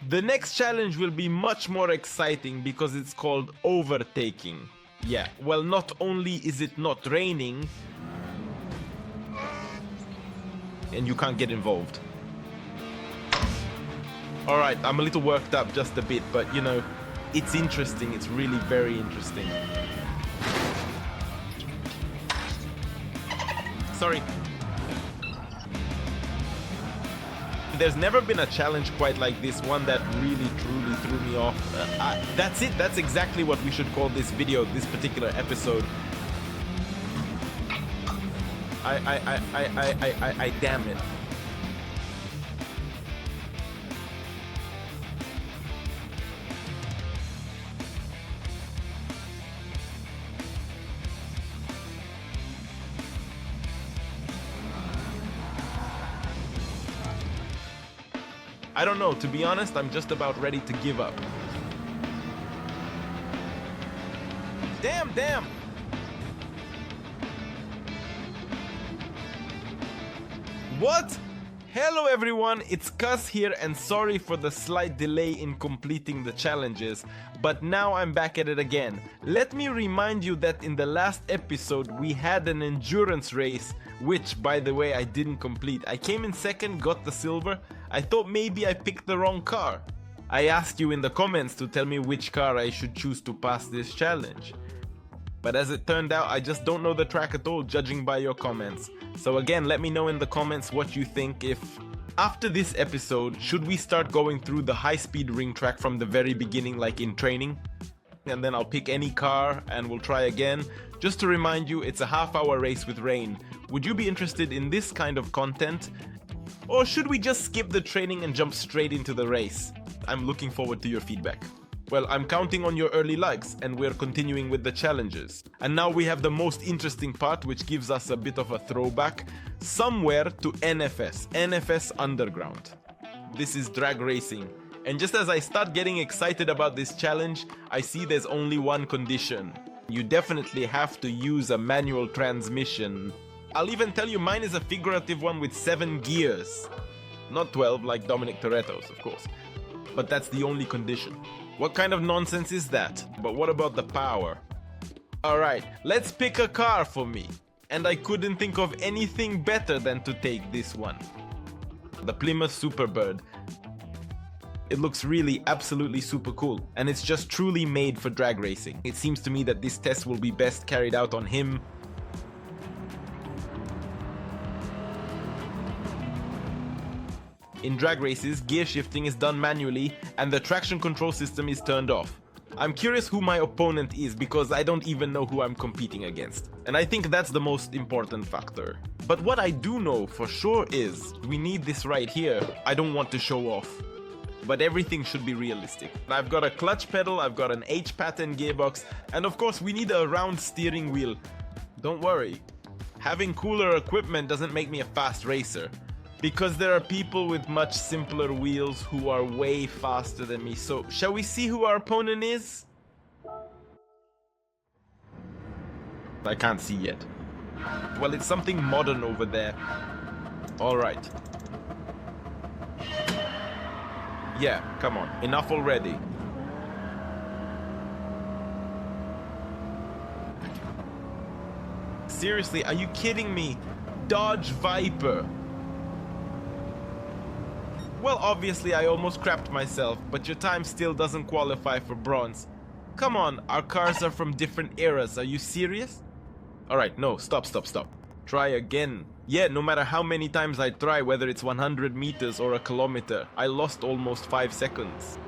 The next challenge will be much more exciting because it's called overtaking. Yeah, well, not only is it not raining, and you can't get involved. Alright, I'm a little worked up just a bit, but you know, it's interesting, it's really very interesting. Sorry. There's never been a challenge quite like this one that really truly threw me off. That's it, that's exactly what we should call this video, this particular episode. I damn it. I don't know, to be honest, I'm just about ready to give up. Damn! What? Hello everyone, it's Kus here and sorry for the slight delay in completing the challenges, but now I'm back at it again. Let me remind you that in the last episode we had an endurance race, which by the way I didn't complete. I came in second, got the silver. I thought maybe I picked the wrong car. I asked you in the comments to tell me which car I should choose to pass this challenge. But as it turned out, I just don't know the track at all, judging by your comments. So again, let me know in the comments what you think. If after this episode, should we start going through the high-speed ring track from the very beginning, like in training? And then I'll pick any car and we'll try again. Just to remind you, it's a half-hour race with rain. Would you be interested in this kind of content? Or should we just skip the training and jump straight into the race? I'm looking forward to your feedback. Well, I'm counting on your early likes and we're continuing with the challenges. And now we have the most interesting part, which gives us a bit of a throwback somewhere to NFS Underground. This is drag racing. And just as I start getting excited about this challenge, I see there's only one condition. You definitely have to use a manual transmission. I'll even tell you mine is a figurative one with 7 gears. Not 12 like Dominic Toretto's, of course. But that's the only condition. What kind of nonsense is that? But what about the power? Alright, let's pick a car for me. And I couldn't think of anything better than to take this one. The Plymouth Superbird. It looks really absolutely super cool. And it's just truly made for drag racing. It seems to me that this test will be best carried out on him. In drag races, gear shifting is done manually and the traction control system is turned off. I'm curious who my opponent is because I don't even know who I'm competing against. And I think that's the most important factor. But what I do know for sure is we need this right here. I don't want to show off. But everything should be realistic. I've got a clutch pedal, I've got an H-pattern gearbox, and of course we need a round steering wheel. Don't worry. Having cooler equipment doesn't make me a fast racer. Because there are people with much simpler wheels who are way faster than me. So, shall we see who our opponent is? I can't see yet. Well, it's something modern over there. Alright. Yeah, come on. Enough already. Seriously, are you kidding me? Dodge Viper. Well, obviously I almost crapped myself, but your time still doesn't qualify for bronze. Come on, our cars are from different eras, are you serious? Alright, no, stop. Try again. Yeah, no matter how many times I try, whether it's 100 meters or a kilometer, I lost almost 5 seconds.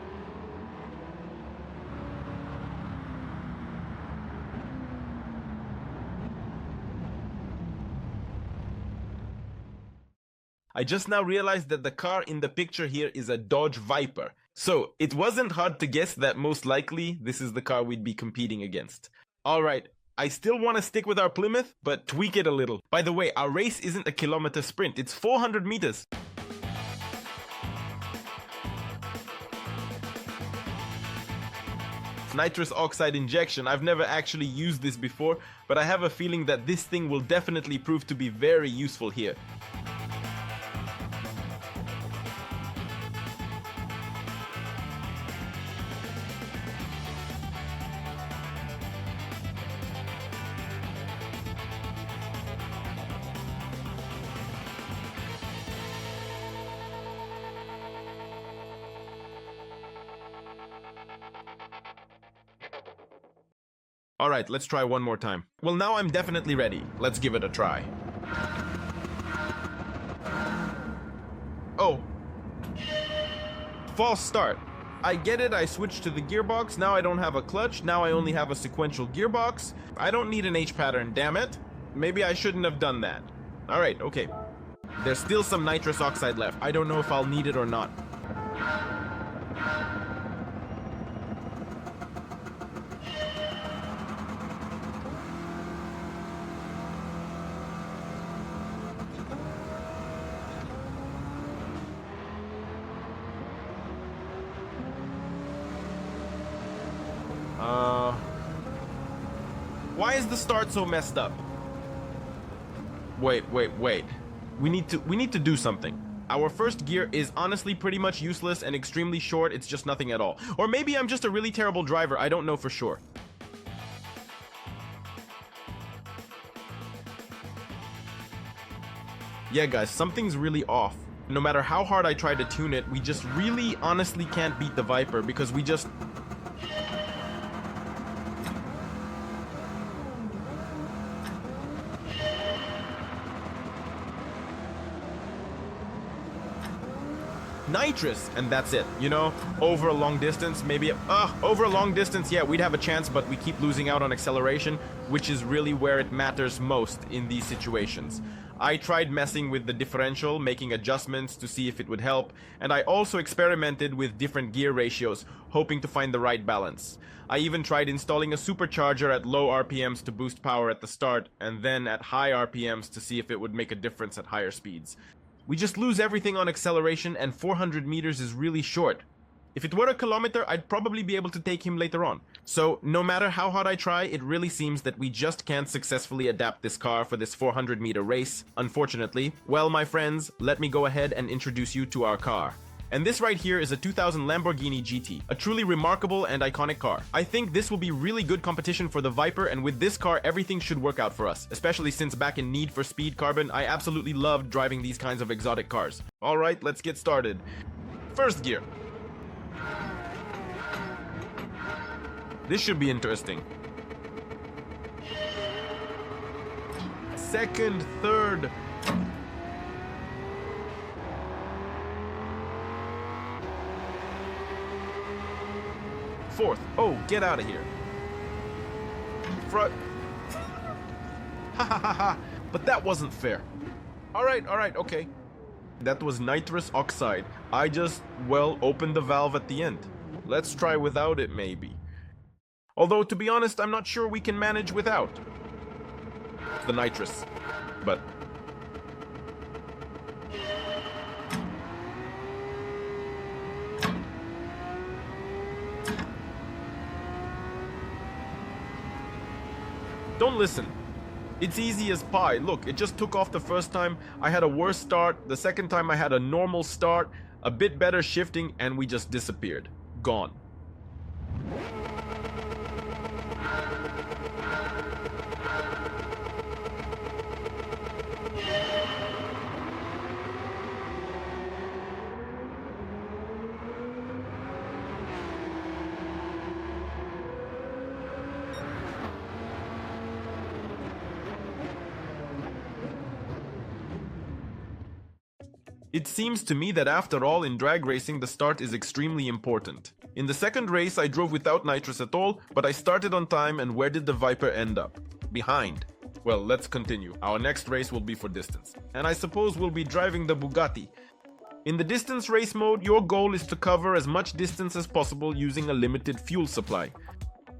I just now realized that the car in the picture here is a Dodge Viper. So, it wasn't hard to guess that most likely this is the car we'd be competing against. Alright, I still want to stick with our Plymouth, but tweak it a little. By the way, our race isn't a kilometer sprint, it's 400 meters. Nitrous oxide injection. I've never actually used this before, but I have a feeling that this thing will definitely prove to be very useful here. Alright, let's try one more time. Well, now I'm definitely ready. Let's give it a try. Oh. False start. I get it, I switched to the gearbox, now I don't have a clutch, now I only have a sequential gearbox. I don't need an H pattern, damn it. Maybe I shouldn't have done that. Alright, okay. There's still some nitrous oxide left. I don't know if I'll need it or not. Why is the start so messed up? Wait. We need to do something. Our first gear is honestly pretty much useless and extremely short. It's just nothing at all. Or maybe I'm just a really terrible driver. I don't know for sure. Yeah, guys, something's really off. No matter how hard I try to tune it, we just really honestly can't beat the Viper because we just... nitrous, and that's it, you know. Over a long distance, maybe over a long distance, yeah, we'd have a chance, but we keep losing out on acceleration, which is really where it matters most in these situations. I tried messing with the differential, making adjustments to see if it would help, and I also experimented with different gear ratios, hoping to find the right balance. I even tried installing a supercharger at low RPMs to boost power at the start, and then at high RPMs to see if it would make a difference at higher speeds. We just lose everything on acceleration, and 400 meters is really short. If it were a kilometer, I'd probably be able to take him later on. So, no matter how hard I try, it really seems that we just can't successfully adapt this car for this 400-meter race, unfortunately. Well, my friends, let me go ahead and introduce you to our car. And this right here is a 2000 Lamborghini GT, a truly remarkable and iconic car. I think this will be really good competition for the Viper, and with this car everything should work out for us, especially since back in Need for Speed Carbon I absolutely loved driving these kinds of exotic cars. Alright, let's get started. First gear. This should be interesting. Second, third. Fourth. Oh, get out of here. Front. Ha ha ha ha. But that wasn't fair. Alright, okay. That was nitrous oxide. I just, well, opened the valve at the end. Let's try without it, maybe. Although, to be honest, I'm not sure we can manage without the nitrous. But... don't listen. It's easy as pie. Look, it just took off the first time. I had a worse start. The second time I had a normal start, a bit better shifting, and we just disappeared. Gone. It seems to me that after all, in drag racing, the start is extremely important. In the second race, I drove without nitrous at all, but I started on time, and where did the Viper end up? Behind. Well, let's continue. Our next race will be for distance. And I suppose we'll be driving the Bugatti. In the distance race mode, your goal is to cover as much distance as possible using a limited fuel supply.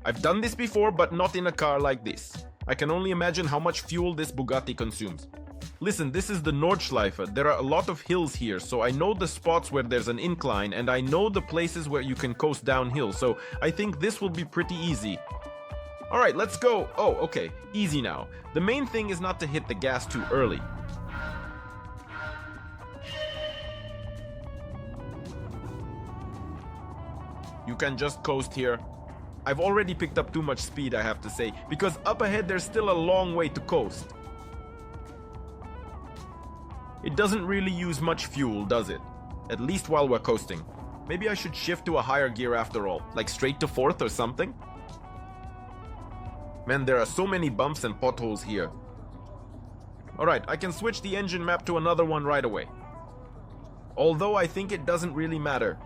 I've done this before, but not in a car like this. I can only imagine how much fuel this Bugatti consumes. Listen, this is the Nordschleife. There are a lot of hills here, so I know the spots where there's an incline, and I know the places where you can coast downhill, so I think this will be pretty easy. Alright, let's go. Oh, okay. Easy now. The main thing is not to hit the gas too early. You can just coast here. I've already picked up too much speed, I have to say, because up ahead there's still a long way to coast. It doesn't really use much fuel, does it? At least while we're coasting. Maybe I should shift to a higher gear after all, like straight to fourth or something? Man, there are so many bumps and potholes here. Alright, I can switch the engine map to another one right away. Although I think it doesn't really matter.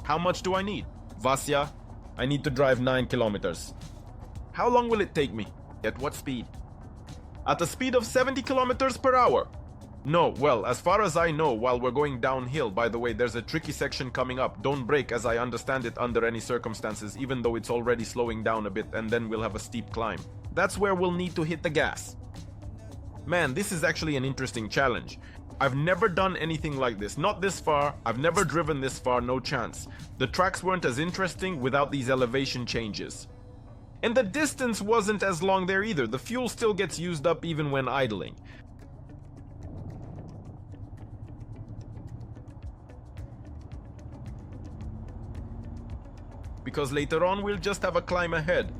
How much do I need? Vasya, I need to drive 9 kilometers. How long will it take me? At what speed? At a speed of 70 kilometers per hour. No, well, as far as I know, while we're going downhill, by the way, there's a tricky section coming up. Don't brake, as I understand it, under any circumstances, even though it's already slowing down a bit, and then we'll have a steep climb. That's where we'll need to hit the gas. Man, this is actually an interesting challenge. I've never done anything like this, not this far. I've never driven this far, no chance. The tracks weren't as interesting without these elevation changes. And the distance wasn't as long there either. The fuel still gets used up even when idling. Because later on we'll just have a climb ahead.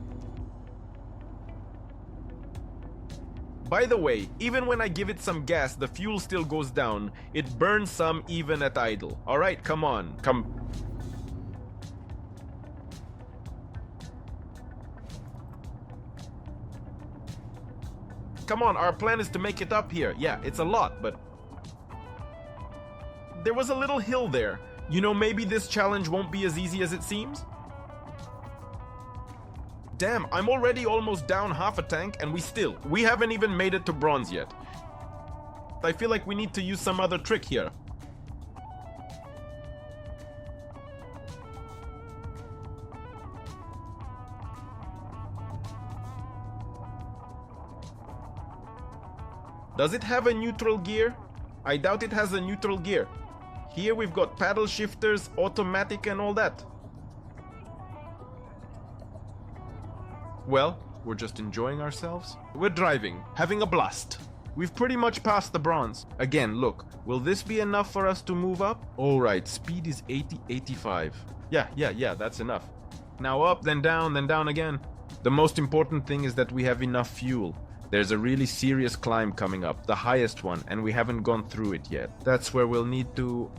By the way, even when I give it some gas, the fuel still goes down. It burns some even at idle. Alright, come on, come. Come on, our plan is to make it up here. Yeah, it's a lot, but... There was a little hill there. You know, maybe this challenge won't be as easy as it seems? Damn, I'm already almost down half a tank and we haven't even made it to bronze yet. I feel like we need to use some other trick here. Does it have a neutral gear? I doubt it has a neutral gear. Here we've got paddle shifters, automatic and all that. Well, we're just enjoying ourselves. We're driving, having a blast. We've pretty much passed the bronze. Again, look, will this be enough for us to move up? Alright, speed is 80, 85. Yeah, that's enough. Now up, then down again. The most important thing is that we have enough fuel. There's a really serious climb coming up, the highest one, and we haven't gone through it yet. That's where we'll need to...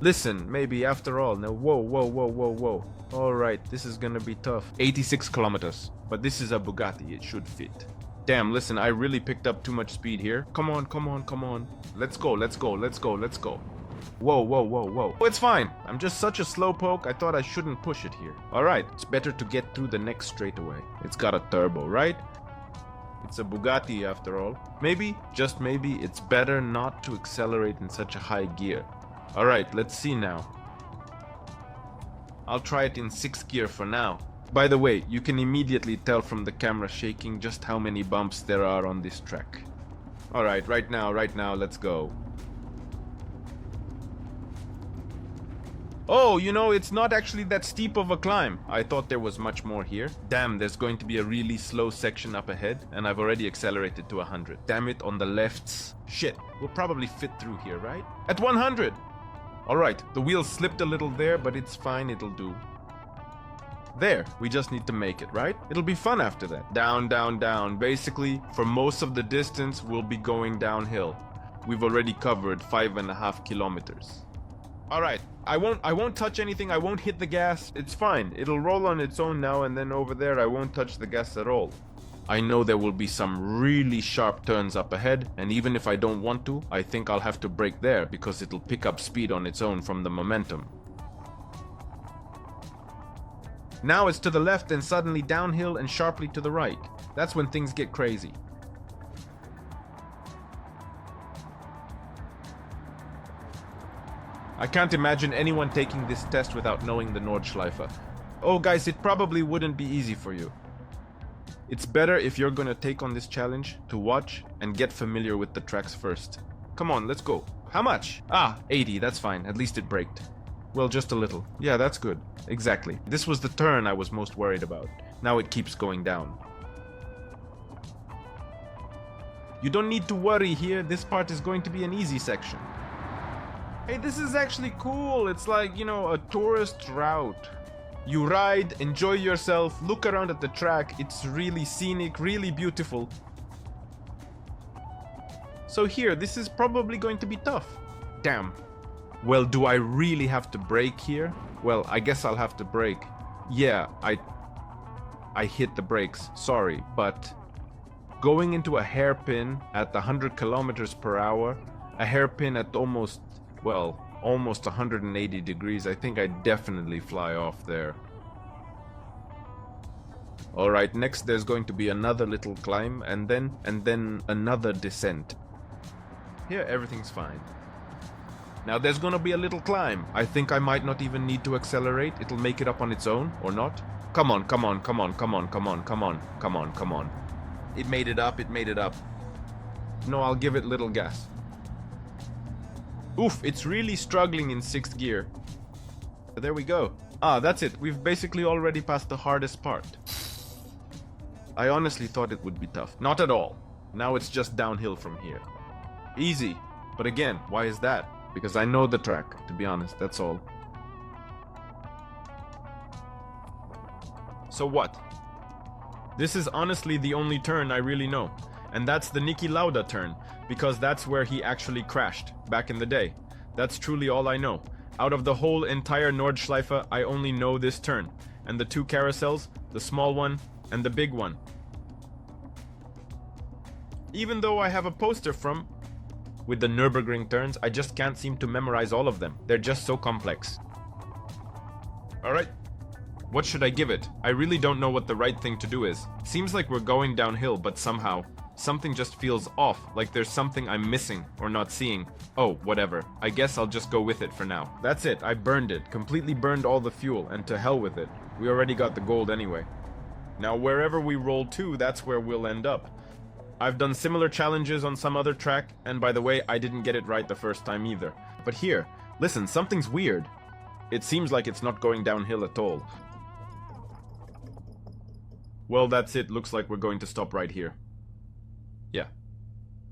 Listen, maybe after all. Now, whoa. Alright, this is gonna be tough. 86 kilometers. But this is a Bugatti, it should fit. Damn, listen, I really picked up too much speed here. Come on. Let's go. Whoa. It's fine. I'm just such a slowpoke, I thought I shouldn't push it here. Alright, it's better to get through the next straightaway. It's got a turbo, right? It's a Bugatti after all. Maybe, just maybe, it's better not to accelerate in such a high gear. Alright, let's see now. I'll try it in 6th gear for now. By the way, you can immediately tell from the camera shaking just how many bumps there are on this track. Alright, right now, let's go. Oh, you know, it's not actually that steep of a climb. I thought there was much more here. Damn, there's going to be a really slow section up ahead, and I've already accelerated to 100. Damn it, on the lefts. Shit, we'll probably fit through here, right? At 100! Alright, the wheel slipped a little there, but it's fine, it'll do. There, we just need to make it, right? It'll be fun after that. Down. Basically, for most of the distance, we'll be going downhill. We've already covered 5.5 kilometers. Alright, I won't touch anything, I won't hit the gas. It's fine, it'll roll on its own now, and then over there I won't touch the gas at all. I know there will be some really sharp turns up ahead, and even if I don't want to, I think I'll have to brake there because it'll pick up speed on its own from the momentum. Now it's to the left and suddenly downhill and sharply to the right. That's when things get crazy. I can't imagine anyone taking this test without knowing the Nordschleife. Oh guys, it probably wouldn't be easy for you. It's better if you're gonna take on this challenge to watch and get familiar with the tracks first. Come on, let's go. How much? 80, that's fine. At least it braked. Well, just a little. Yeah, that's good. Exactly. This was the turn I was most worried about. Now it keeps going down. You don't need to worry here. This part is going to be an easy section. Hey, this is actually cool. It's like, you know, a tourist route. You ride, enjoy yourself, look around at the track. It's really scenic, really beautiful. So here, this is probably going to be tough. Damn. Well, do I really have to brake here? Well, I guess I'll have to brake. Yeah, I hit the brakes, sorry, but going into a hairpin at 100 kilometers per hour, a hairpin at almost 180 degrees, I think I'd definitely fly off there. Alright, next there's going to be another little climb and then another descent. Here everything's fine. Now there's gonna be a little climb. I think I might not even need to accelerate. It'll make it up on its own, or not. Come on, come on, come on, come on, come on, come on, come on, come on. It made it up, it made it up. No, I'll give it little gas. Oof, it's really struggling in 6th gear. There we go. Ah, that's it. We've basically already passed the hardest part. I honestly thought it would be tough. Not at all. Now it's just downhill from here. Easy. But again, why is that? Because I know the track, to be honest, that's all. So what? This is honestly the only turn I really know. And that's the Niki Lauda turn, because that's where he actually crashed, back in the day. That's truly all I know. Out of the whole entire Nordschleife, I only know this turn. And the 2 carousels, the small one and the big one. Even though I have a poster from... With the Nürburgring turns, I just can't seem to memorize all of them. They're just so complex. Alright. What should I give it? I really don't know what the right thing to do is. Seems like we're going downhill, but somehow, something just feels off, like there's something I'm missing or not seeing. Oh, whatever. I guess I'll just go with it for now. That's it, I burned it. Completely burned all the fuel, and to hell with it. We already got the gold anyway. Now wherever we roll to, that's where we'll end up. I've done similar challenges on some other track, and by the way, I didn't get it right the first time either. But here, listen, something's weird. It seems like it's not going downhill at all. Well, that's it. Looks like we're going to stop right here. Yeah.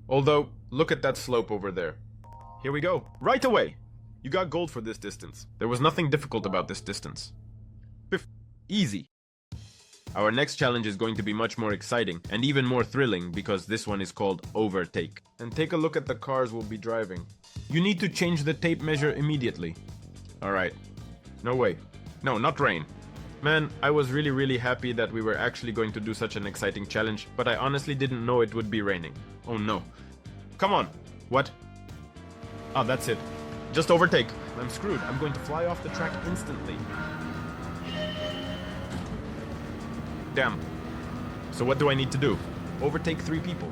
Although, look at that slope over there. Here we go. Right away! You got gold for this distance. There was nothing difficult about this distance. Easy. Our next challenge is going to be much more exciting and even more thrilling because this one is called Overtake. And take a look at the cars we'll be driving. You need to change the tape measure immediately. Alright. No way. No, not rain. Man, I was really happy that we were actually going to do such an exciting challenge, but I honestly didn't know it would be raining. Oh no. Come on. What? Ah, that's it. Just overtake. I'm screwed. I'm going to fly off the track instantly. Damn. So what do I need to do? Overtake 3 people.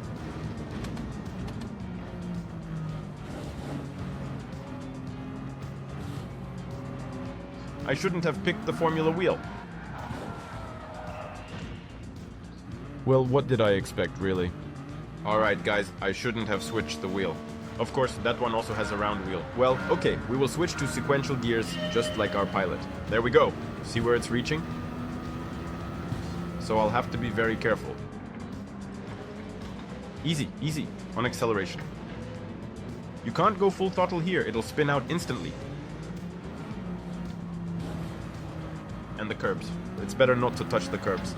I shouldn't have picked the Formula wheel. Well, what did I expect, really? Alright guys, I shouldn't have switched the wheel. Of course, that one also has a round wheel. Well, okay, we will switch to sequential gears, just like our pilot. There we go. See where it's reaching? So I'll have to be very careful. Easy, easy, on acceleration. You can't go full throttle here, it'll spin out instantly. And the curbs. It's better not to touch the curbs.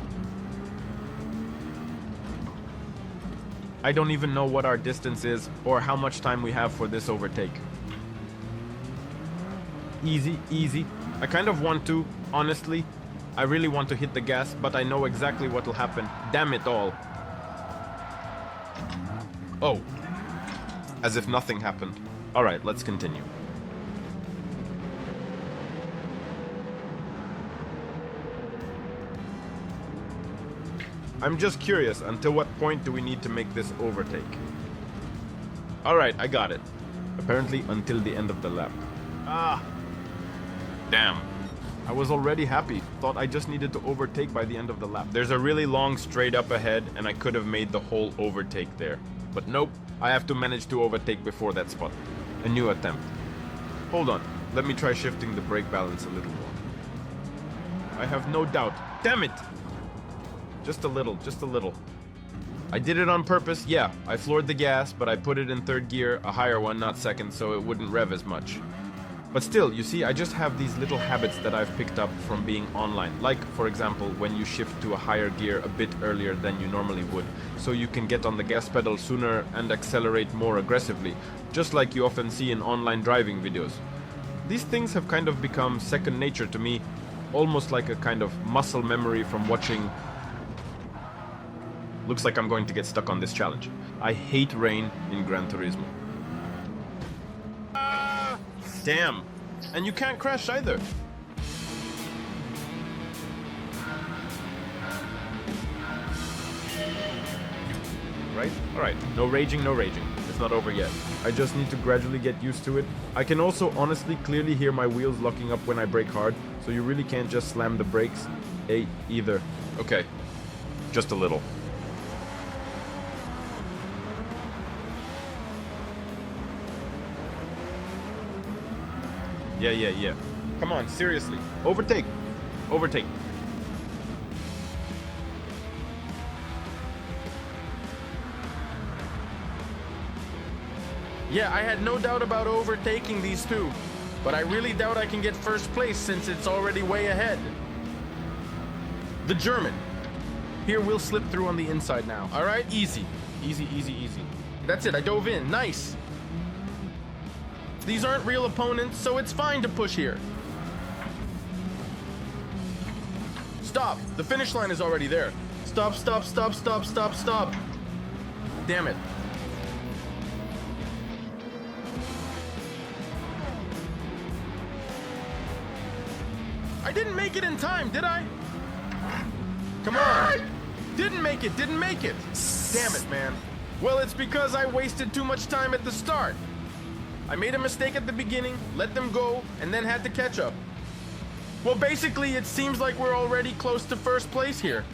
I don't even know what our distance is or how much time we have for this overtake. Easy, easy. I kind of want to, honestly. I really want to hit the gas, but I know exactly what will happen. Damn it all. Oh. As if nothing happened. Alright, let's continue. I'm just curious, until what point do we need to make this overtake? Alright, I got it. Apparently until the end of the lap. Ah! Damn. I was already happy. Thought I just needed to overtake by the end of the lap. There's a really long straight up ahead, and I could have made the whole overtake there. But nope, I have to manage to overtake before that spot. A new attempt. Hold on, let me try shifting the brake balance a little more. I have no doubt. Damn it! Just a little, just a little. I did it on purpose, yeah. I floored the gas, but I put it in 3rd gear, a higher one, not 2nd, so it wouldn't rev as much. But still, you see, I just have these little habits that I've picked up from being online. Like, for example, when you shift to a higher gear a bit earlier than you normally would, so you can get on the gas pedal sooner and accelerate more aggressively, just like you often see in online driving videos. These things have kind of become second nature to me, almost like a kind of muscle memory from watching Looks like I'm going to get stuck on this challenge. I hate rain in Gran Turismo. Damn. And you can't crash either. Right? Alright. No raging, no raging. It's not over yet. I just need to gradually get used to it. I can also honestly clearly hear my wheels locking up when I brake hard, so you really can't just slam the brakes either. Okay. Just a little. Yeah. Come on, seriously. Overtake. Overtake. Yeah, I had no doubt about overtaking these two, but I really doubt I can get first place since it's already way ahead. The German. Here, we'll slip through on the inside now. All right, easy. Easy. That's it, I dove in, nice. These aren't real opponents, so it's fine to push here. Stop, the finish line is already there. Stop. Damn it. I didn't make it in time, did I? Come on. Didn't make it. Damn it, man. Well, it's because I wasted too much time at the start. I made a mistake at the beginning, let them go, and then had to catch up. Well, basically, it seems like we're already close to first place here.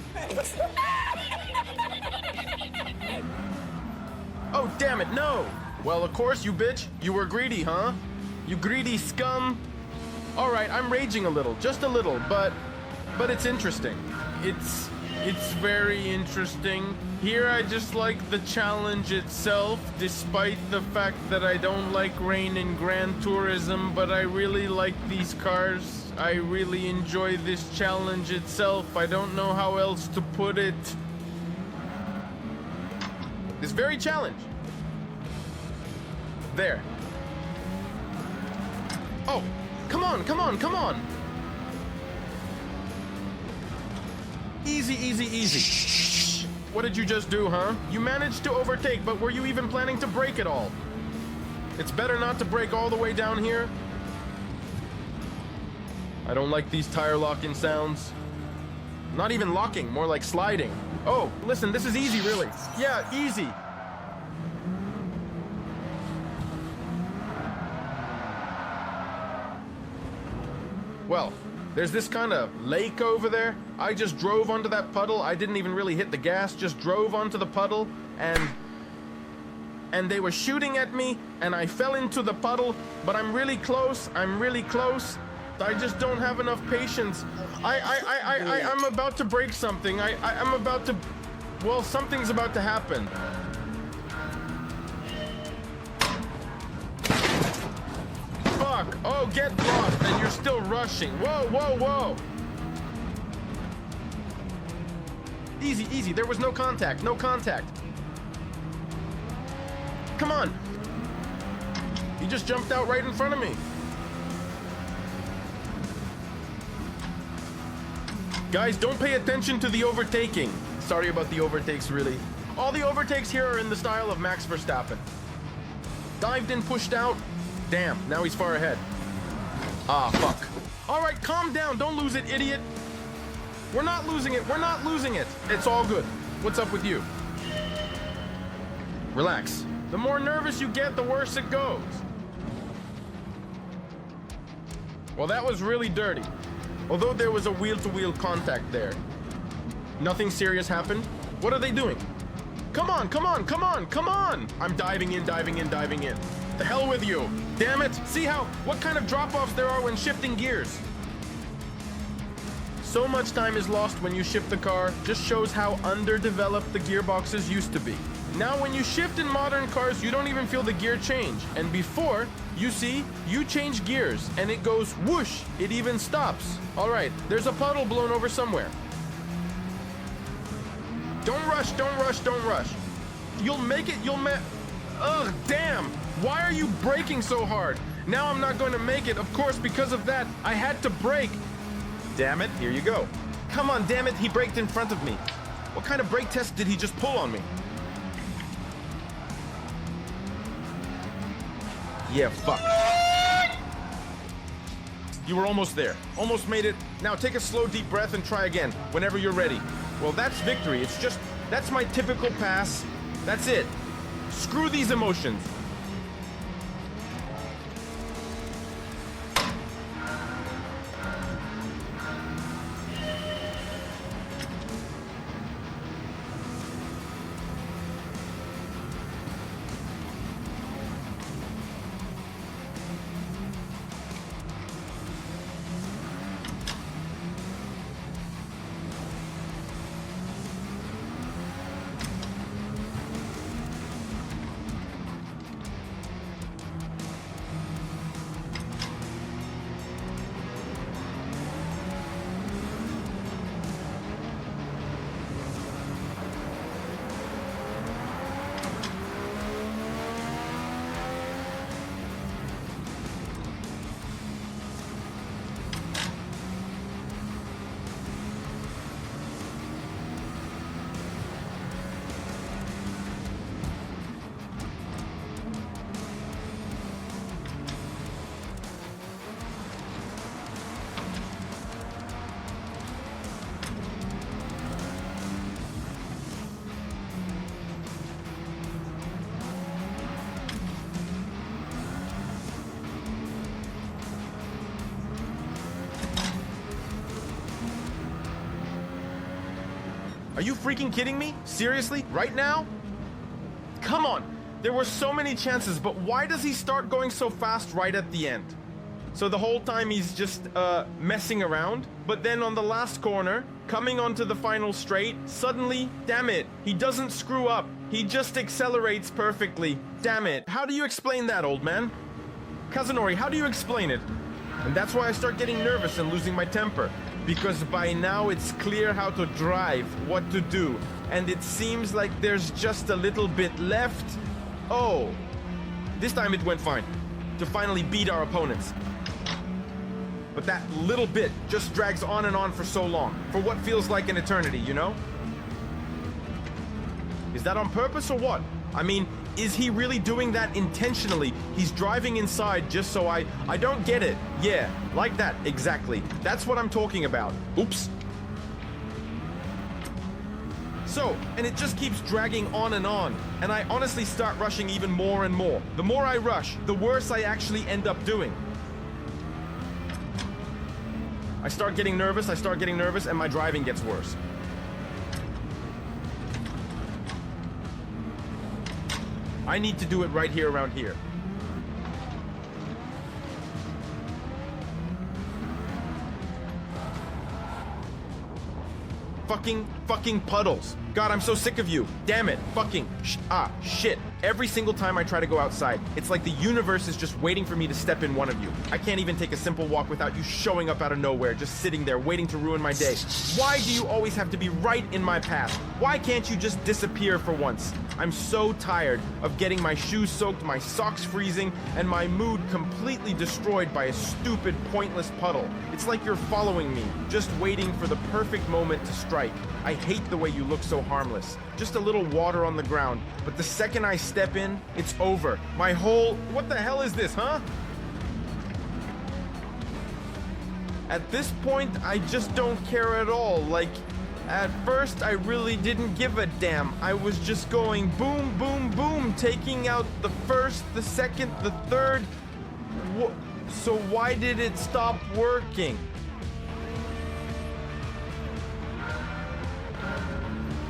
Oh, damn it, no. Well, of course, you bitch. You were greedy, huh? You greedy scum. All right, I'm raging a little, just a little, but it's interesting. It's very interesting. Here I just like the challenge itself, despite the fact that I don't like rain in Gran Turismo, but I really like these cars. I really enjoy this challenge itself. I don't know how else to put it. This very challenge. There. Oh, come on. Easy. What did you just do, huh? You managed to overtake, but were you even planning to brake at all? It's better not to brake all the way down here. I don't like these tire locking sounds. Not even locking, more like sliding. Oh, listen, this is easy, really. Yeah, easy. Well, there's this kind of lake over there. I just drove onto that puddle. I didn't even really hit the gas, just drove onto the puddle, and they were shooting at me, and I fell into the puddle, but I'm really close. I just don't have enough patience. I'm about to break something. I'm about to, well, something's about to happen. Fuck! Oh, get blocked, and you're still rushing. Whoa. Easy. There was no contact. Come on. He just jumped out right in front of me. Guys, don't pay attention to the overtaking. Sorry about the overtakes, really. All the overtakes here are in the style of Max Verstappen. Dived in, pushed out. Damn, now he's far ahead. Ah, fuck. All right, calm down. Don't lose it, idiot. We're not losing it. It's all good. What's up with you? Relax. The more nervous you get, the worse it goes. Well, that was really dirty. Although there was a wheel-to-wheel contact there. Nothing serious happened. What are they doing? Come on. I'm diving in. The hell with you. Damn it. See what kind of drop-offs there are when shifting gears. So much time is lost when you shift the car. Just shows how underdeveloped the gearboxes used to be. Now when you shift in modern cars, you don't even feel the gear change. And before, you see, you change gears and it goes whoosh. It even stops. All right, there's a puddle blown over somewhere. Don't rush. You'll make it, ugh, damn. Why are you braking so hard? Now I'm not going to make it. Of course, because of that, I had to brake. Damn it, here you go. Come on, damn it, he braked in front of me. What kind of brake test did he just pull on me? Yeah, fuck. You were almost there. Almost made it. Now take a slow, deep breath and try again, whenever you're ready. Well, that's victory. It's just, that's my typical pass. That's it. Screw these emotions. Are you freaking kidding me? Seriously? Right now? Come on! There were so many chances, but why does he start going so fast right at the end? So the whole time he's just messing around, but then on the last corner, coming onto the final straight, suddenly, damn it, he doesn't screw up. He just accelerates perfectly. Damn it. How do you explain that, old man? Kazunori, how do you explain it? And that's why I start getting nervous and losing my temper. Because by now it's clear how to drive, what to do. And it seems like there's just a little bit left. Oh, this time it went fine. To finally beat our opponents. But that little bit just drags on and on for so long. For what feels like an eternity, you know? Is that on purpose or what? I mean, is he really doing that intentionally? He's driving inside just so I don't get it. Yeah, like that, exactly. That's what I'm talking about. Oops. So, and it just keeps dragging on, and I honestly start rushing even more and more. The more I rush, the worse I actually end up doing. I start getting nervous, and my driving gets worse. I need to do it right here around here. Fucking puddles. God, I'm so sick of you. Damn it. Shit. Every single time I try to go outside, it's like the universe is just waiting for me to step in one of you. I can't even take a simple walk without you showing up out of nowhere, just sitting there waiting to ruin my day. Why do you always have to be right in my path? Why can't you just disappear for once? I'm so tired of getting my shoes soaked, my socks freezing, and my mood completely destroyed by a stupid, pointless puddle. It's like you're following me, just waiting for the perfect moment to strike. I hate the way you look so harmless. Just a little water on the ground, but the second I step in, it's over. My whole... What the hell is this, huh? At this point, I just don't care at all. Like, at first, I really didn't give a damn. I was just going boom, boom, boom, taking out the first, the second, the third. So why did it stop working?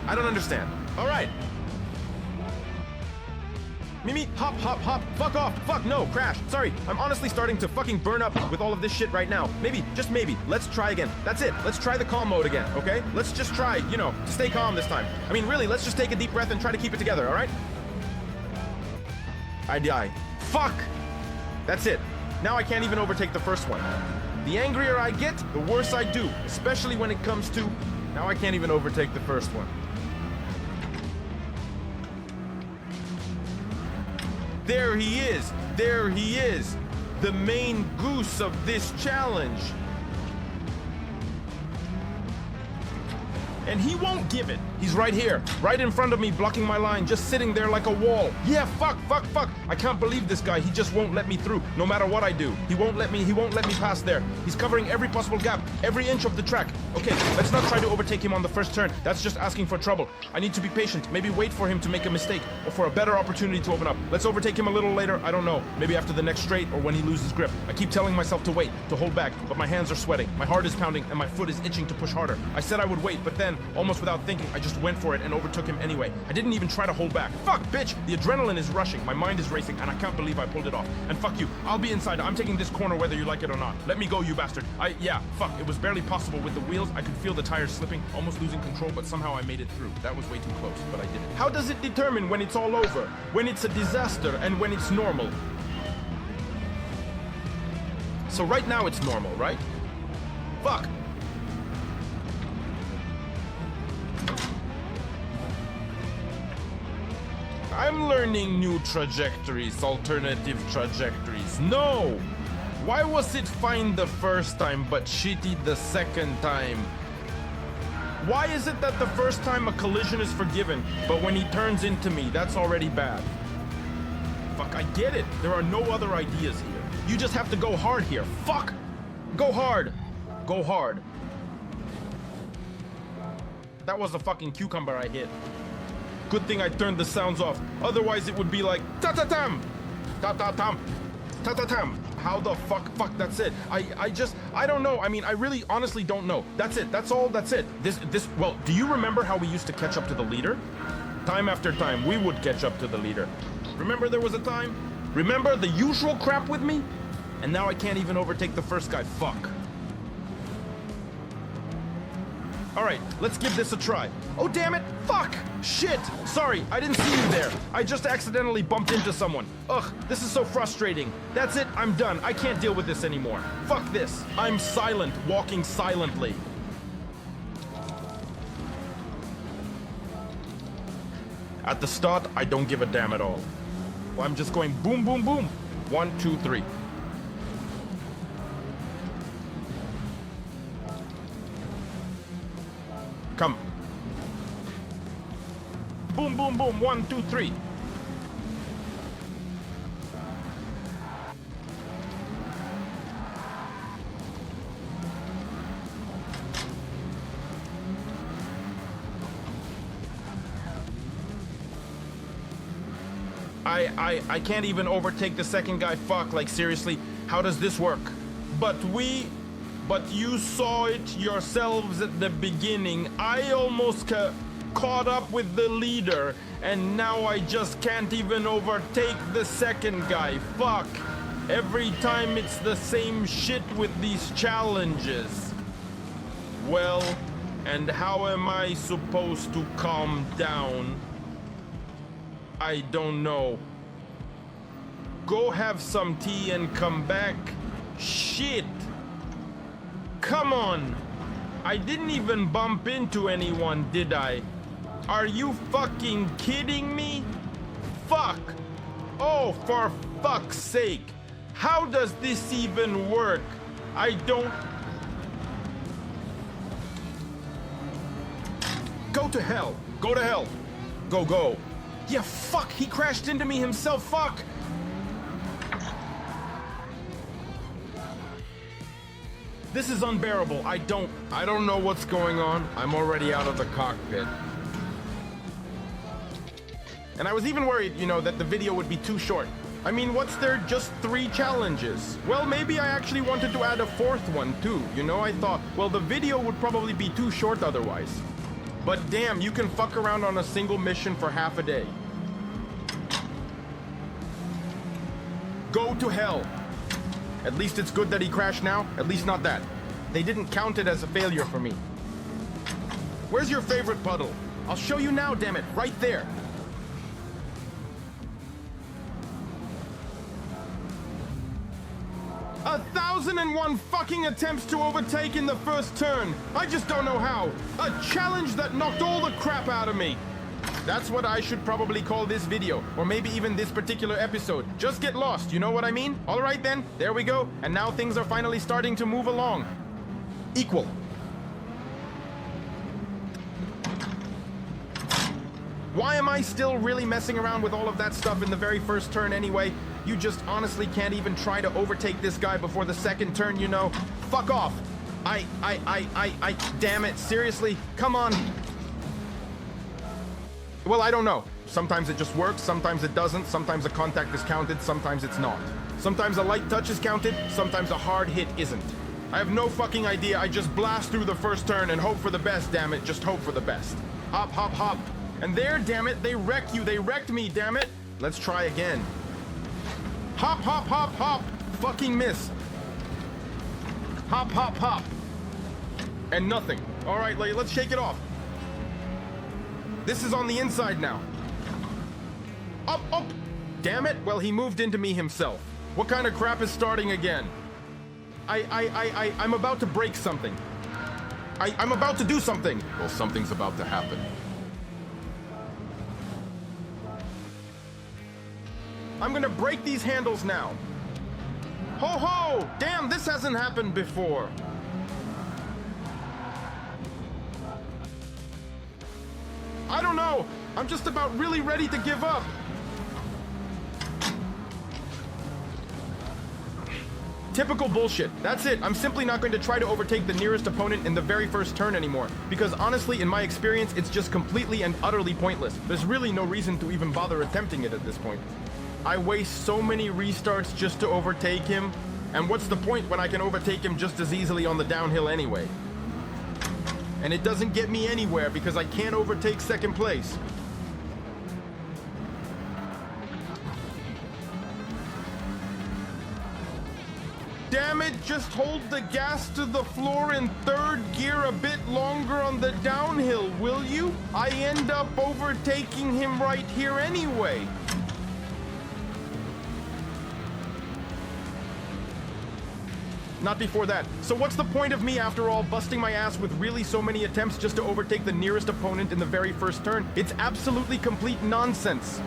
I don't understand. All right. Mimi, hop, fuck off, fuck, no, crash, sorry, I'm honestly starting to fucking burn up with all of this shit right now. Maybe, just maybe, let's try again. That's it, let's try the calm mode again, okay? Let's just try, you know, to stay calm this time. I mean, really, let's just take a deep breath and try to keep it together, all right? I die. Fuck! That's it. Now I can't even overtake the first one. The angrier I get, the worse I do, especially when it comes to... Now I can't even overtake the first one. There he is! There he is! The main goose of this challenge! And he won't give it. He's right here, right in front of me, blocking my line, just sitting there like a wall. Yeah, fuck. I can't believe this guy. He just won't let me through, no matter what I do. He won't let me pass there. He's covering every possible gap, every inch of the track. Okay, let's not try to overtake him on the first turn. That's just asking for trouble. I need to be patient, maybe wait for him to make a mistake, or for a better opportunity to open up. Let's overtake him a little later, I don't know. Maybe after the next straight, or when he loses grip. I keep telling myself to wait, to hold back, but my hands are sweating, my heart is pounding, and my foot is itching to push harder. I said I would wait, but then, almost without thinking, I just went for it and overtook him anyway. I didn't even try to hold back. Fuck, bitch! The adrenaline is rushing, my mind is racing, and I can't believe I pulled it off. And fuck you, I'll be inside. I'm taking this corner whether you like it or not. Let me go, you bastard. Yeah, fuck, it was barely possible with the wheels. I could feel the tires slipping, almost losing control, but somehow I made it through. That was way too close, but I did it. How does it determine when it's all over? When it's a disaster and when it's normal? So right now it's normal, right? Fuck! I'm learning new trajectories, alternative trajectories. No! Why was it fine the first time but shitty the second time? Why is it that the first time a collision is forgiven, but when he turns into me, that's already bad? Fuck, I get it. There are no other ideas here. You just have to go hard here. Fuck! Go hard! Go hard. That was a fucking cucumber I hit. Good thing I turned the sounds off. Otherwise it would be like ta-ta-tam! Ta-ta-tam! Ta-ta-tam! How the fuck? Fuck, that's it. I don't know. I mean, I really honestly don't know. That's it. That's all. That's it. Well, do you remember how we used to catch up to the leader? Time after time, we would catch up to the leader. Remember there was a time? Remember the usual crap with me? And now I can't even overtake the first guy. Fuck. Alright, let's give this a try. Oh, damn it! Fuck! Shit! Sorry, I didn't see you there. I just accidentally bumped into someone. Ugh, this is so frustrating. That's it, I'm done. I can't deal with this anymore. Fuck this. I'm silent, walking silently. At the start, I don't give a damn at all. Well, I'm just going boom, boom, boom. 1, 2, 3. Come. Boom, boom, boom. 1, 2, 3. I can't even overtake the second guy. Fuck, like seriously, how does this work? But you saw it yourselves at the beginning. I almost caught up with the leader, and now I just can't even overtake the second guy. Fuck. Every time it's the same shit with these challenges. Well, and how am I supposed to calm down? I don't know. Go have some tea and come back? Shit. Come on! I didn't even bump into anyone, did I? Are you fucking kidding me? Fuck! Oh, for fuck's sake! How does this even work? I don't... Go to hell! Go to hell! Go, go! Yeah, fuck! He crashed into me himself, fuck! This is unbearable. I don't know what's going on. I'm already out of the cockpit. And I was even worried, you know, that the video would be too short. I mean, what's there? Just 3 challenges. Well, maybe I actually wanted to add a 4th one too. You know, I thought, well, the video would probably be too short otherwise. But damn, you can fuck around on a single mission for half a day. Go to hell. At least it's good that he crashed now. At least not that. They didn't count it as a failure for me. Where's your favorite puddle? I'll show you now, damn it. Right there. A 1,001 fucking attempts to overtake in the first turn. I just don't know how. A challenge that knocked all the crap out of me. That's what I should probably call this video, or maybe even this particular episode. Just get lost, you know what I mean? Alright then, there we go, and now things are finally starting to move along. Equal. Why am I still really messing around with all of that stuff in the very first turn anyway? You just honestly can't even try to overtake this guy before the second turn, you know? Fuck off. Damn it, seriously? Come on. Well, I don't know. Sometimes it just works, sometimes it doesn't, sometimes a contact is counted, sometimes it's not. Sometimes a light touch is counted, sometimes a hard hit isn't. I have no fucking idea, I just blast through the first turn and hope for the best, damn it, just hope for the best. Hop, hop, hop. And there, damn it, they wreck you, they wrecked me, damn it. Let's try again. Hop, hop, hop, hop. Fucking miss. Hop, hop, hop. And nothing. All right, let's shake it off. This is on the inside now. Up, up. Damn it. Well, he moved into me himself. What kind of crap is starting again? I'm about to break something. I'm about to do something. Well, something's about to happen. I'm gonna break these handles now. Ho ho! Damn, this hasn't happened before. I don't know. I'm just about really ready to give up. Typical bullshit. That's it. I'm simply not going to try to overtake the nearest opponent in the very first turn anymore. Because honestly, in my experience, it's just completely and utterly pointless. There's really no reason to even bother attempting it at this point. I waste so many restarts just to overtake him. And what's the point when I can overtake him just as easily on the downhill anyway? And it doesn't get me anywhere because I can't overtake second place. Damn it, just hold the gas to the floor in third gear a bit longer on the downhill, will you? I end up overtaking him right here anyway. Not before that. So what's the point of me, after all, busting my ass with really so many attempts just to overtake the nearest opponent in the very first turn? It's absolutely complete nonsense.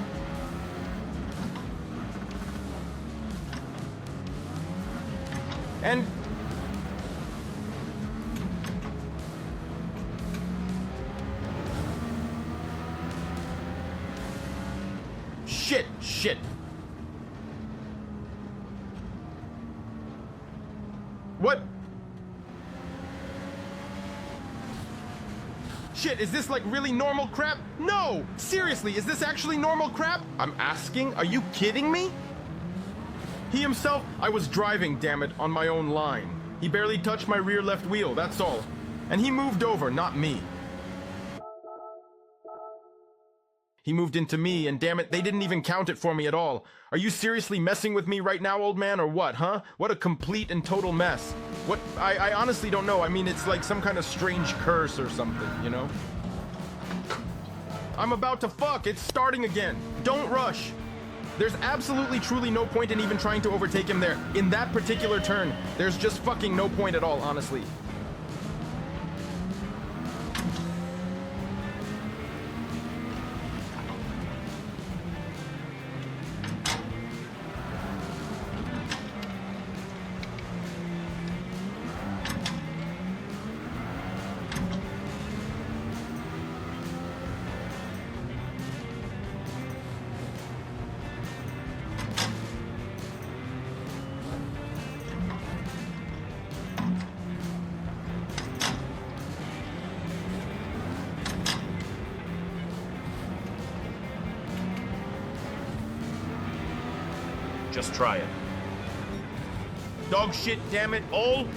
And shit. What? Shit, is this like really normal crap? No! Seriously, is this actually normal crap? I'm asking, are you kidding me? He himself, I was driving, damn it, on my own line. He barely touched my rear left wheel, that's all. And he moved over, not me. He moved into me, and damn it, they didn't even count it for me at all. Are you seriously messing with me right now, old man, or what, huh? What a complete and total mess. What? I honestly don't know. I mean, it's like some kind of strange curse or something, you know? I'm about to fuck. It's starting again. Don't rush. There's absolutely truly no point in even trying to overtake him there. In that particular turn, there's just fucking no point at all, honestly. Just try it. Dog shit, damn it. All.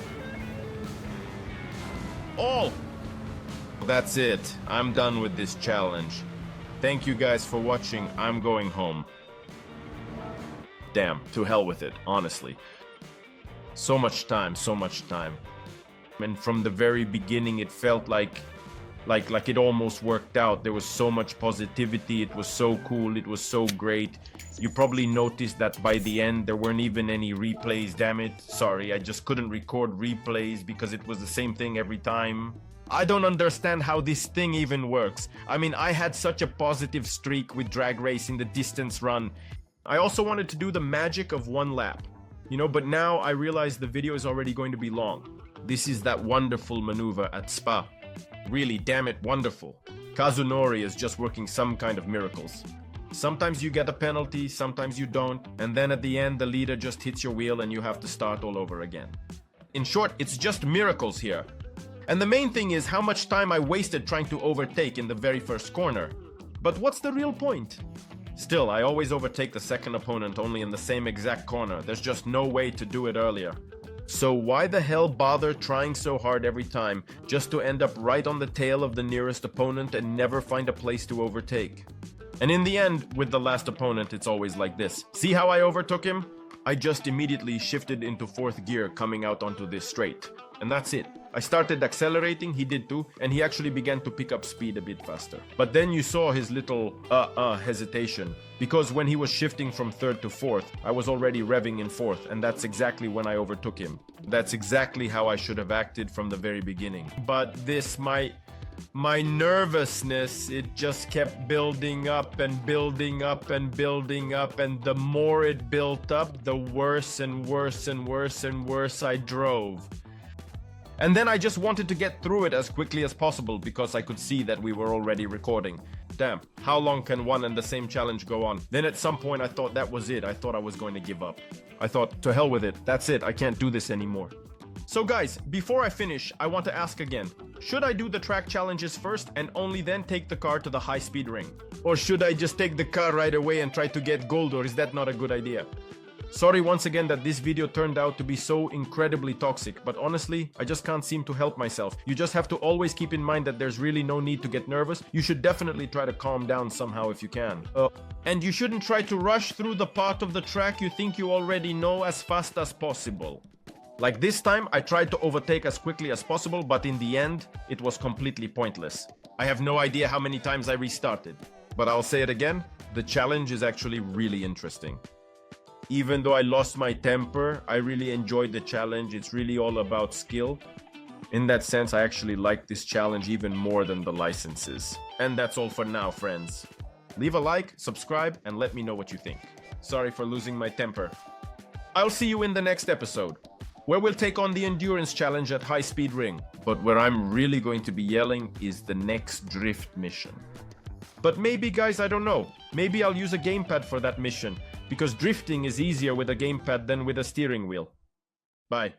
That's it. I'm done with this challenge. Thank you guys for watching. I'm going home. Damn, to hell with it, honestly. So much time. And from the very beginning, it felt like it almost worked out. There was so much positivity. It was so cool. It was so great. You probably noticed that by the end, there weren't even any replays, damn it. Sorry, I just couldn't record replays because it was the same thing every time. I don't understand how this thing even works. I mean, I had such a positive streak with drag racing, the distance run. I also wanted to do the magic of one lap, you know, but now I realize the video is already going to be long. This is that wonderful maneuver at Spa. Really, damn it, wonderful. Kazunori is just working some kind of miracles. Sometimes you get a penalty, sometimes you don't, and then at the end the leader just hits your wheel and you have to start all over again. In short, it's just miracles here. And the main thing is how much time I wasted trying to overtake in the very first corner. But what's the real point? Still, I always overtake the second opponent only in the same exact corner. There's just no way to do it earlier. So why the hell bother trying so hard every time just to end up right on the tail of the nearest opponent and never find a place to overtake? And in the end, with the last opponent, it's always like this. See how I overtook him? I just immediately shifted into fourth gear coming out onto this straight. And that's it. I started accelerating, he did too, and he actually began to pick up speed a bit faster. But then you saw his little hesitation. Because when he was shifting from third to fourth, I was already revving in fourth, and that's exactly when I overtook him. That's exactly how I should have acted from the very beginning. But this, my nervousness, it just kept building up and building up and building up, and the more it built up, the worse and worse and worse and worse I drove. And then I just wanted to get through it as quickly as possible because I could see that we were already recording. Damn, how long can one and the same challenge go on? Then at some point I thought that was it. I thought I was going to give up. I thought, to hell with it. That's it. I can't do this anymore. So guys, before I finish, I want to ask again. Should I do the track challenges first and only then take the car to the high-speed ring? Or should I just take the car right away and try to get gold, or is that not a good idea? Sorry once again that this video turned out to be so incredibly toxic, but honestly, I just can't seem to help myself. You just have to always keep in mind that there's really no need to get nervous. You should definitely try to calm down somehow if you can. And you shouldn't try to rush through the part of the track you think you already know as fast as possible. Like this time, I tried to overtake as quickly as possible, but in the end, it was completely pointless. I have no idea how many times I restarted. But I'll say it again, the challenge is actually really interesting. Even though I lost my temper, I really enjoyed the challenge. It's really all about skill. In that sense, I actually like this challenge even more than the licenses. And that's all for now, friends. Leave a like, subscribe, and let me know what you think. Sorry for losing my temper. I'll see you in the next episode, where we'll take on the endurance challenge at high speed ring. But where I'm really going to be yelling is the next drift mission. But maybe, guys, I don't know. Maybe I'll use a gamepad for that mission, because drifting is easier with a gamepad than with a steering wheel. Bye.